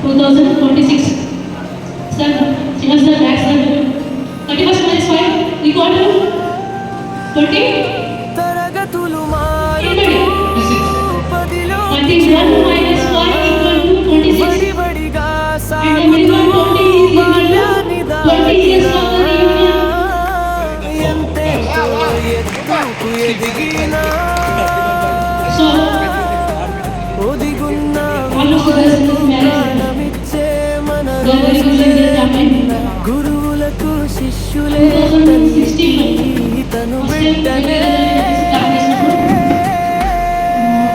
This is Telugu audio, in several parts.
2026. Sir, she has the back sir. 31st minus 5 equal to 20. తరగతులు మారుతూ 21 minus 5 equal to 26. బడిగా And the minimum 20 is equal to 20 years of the reunion. ఎంతెంతో ఎత్తుకు ఎదిగినా So, ఒదిగున్న all of us in this marriage, ప్రాణమిచ్చే మన God very good in their time. గురువులకు శిష్యులే 2016 తను first time బిడ్డలే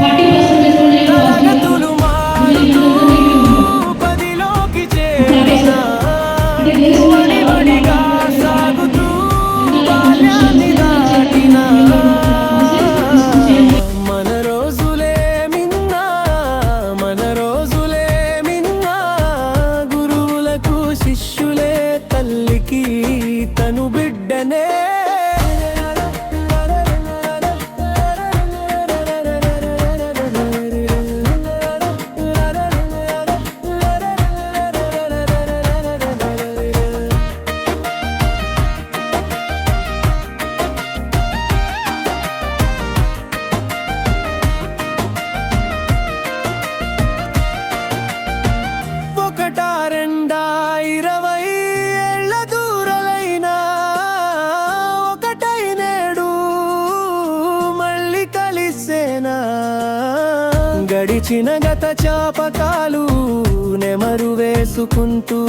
40% only తరగతులు మారుతూ పదిలోకి చేరినా బడిగా సాగుతూ బాల్యాన్ని దాటినా మన రోజులే మిన్నా మన రోజులే మిన్నా గురువులకు శిష్యులే తల్లికి తను బిడ్డనే ఒకటా రెండా 20 ఏళ్ల దూరలైనా ఒకటై నేడు మళ్ళీ కలిసేనా గడిచిన గత చాపకాలు నెమరు వేసుకుంటూ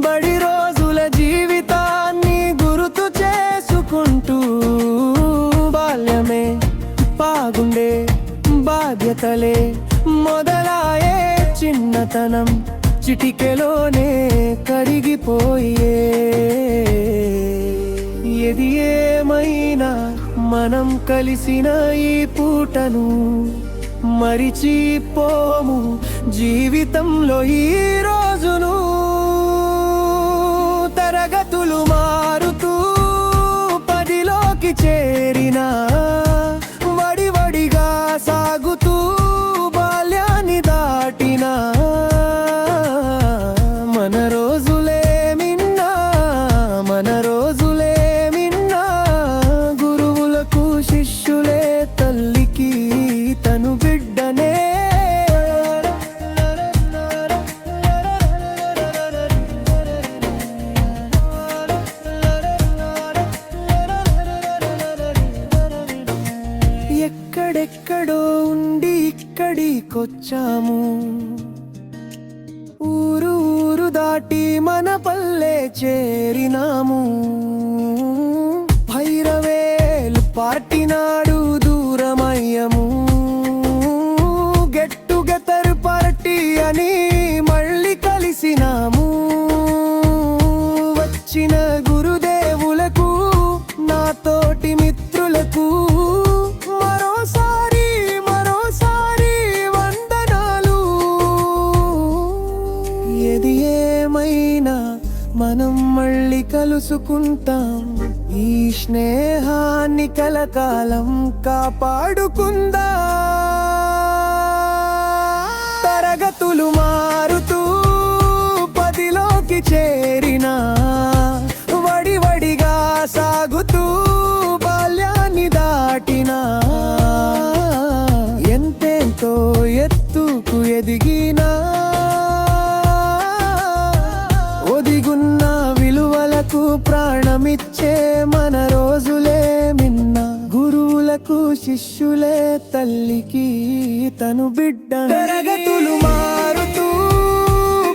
బడి రోజుల జీవితాన్ని గుర్తు చేసుకుంటూ బాల్యమే బాగుండే బాధ్యతలే మొదలాయే చిన్నతనం చిటికెలోనే కరిగిపోయే ఏది ఏమైనా మనం కలిసిన ఈ పూటను మరిచిపోము జీవితంలో ఈ రోజును తరగతులు మారుతూ పదిలోకి చేరినా వడివడిగా సాగుతూ బాల్యాన్ని దాటినా మన రోజులే మిన్నా మన రోజులే మిన్నా గురువులకు శిష్యులే తల్లికి తను బిడ్డనే ఎక్కడెక్కడో ఉండి ఇక్కడికొచ్చాము ఊరు ఊరు దాటి మన పల్లె చేరినాము భైరవేలు పార్టీ నాడు దూరమయ్యము గెట్ టుగెదర్ పార్టీ అని మళ్ళీ కలిసినాము వచ్చిన గురుదేవులకు నాతోటి మిత్రులకు మరోసారి వందనాలు ఏది ఏమైనా మనం మళ్ళీ కలుసుకుంటాం ఈ స్నేహాన్ని కలకాలం కాపాడుకుందా తరగతులు మారుతూ పదిలోకి చేరినా వడివడిగా సాగుతూ బాల్యాన్ని దాటినా ఎంతెంతో ఎత్తుకు ఎదిగినా ఒదిగున్న విలువలకు ప్రాణమిచ్చే మన రోజులే మిన్న గురువులకు శిష్యులే తల్లికి తను బిడ్డ తరగతులు మారుతూ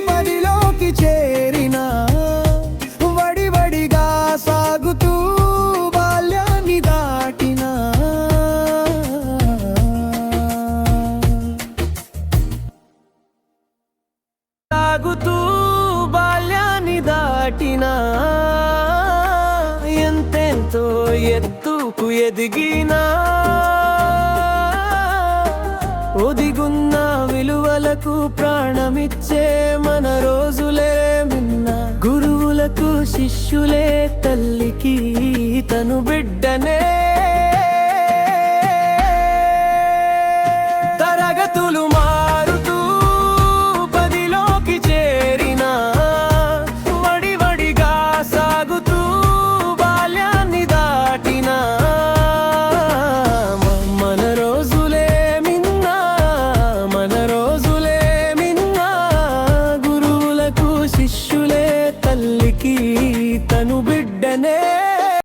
పదిలోకి చేరినా వడివడిగా సాగుతూ బాల్యాన్ని దాటినా సాగుతూ బాల్యాన్ని దాటినా ఎంతెంతో ఎత్తుకు ఎదిగినా ఒదిగున్న విలువలకు ప్రాణమిచ్చే మన రోజులే మిన్న గురువులకు శిష్యులే తల్లికి తను బిడ్డనే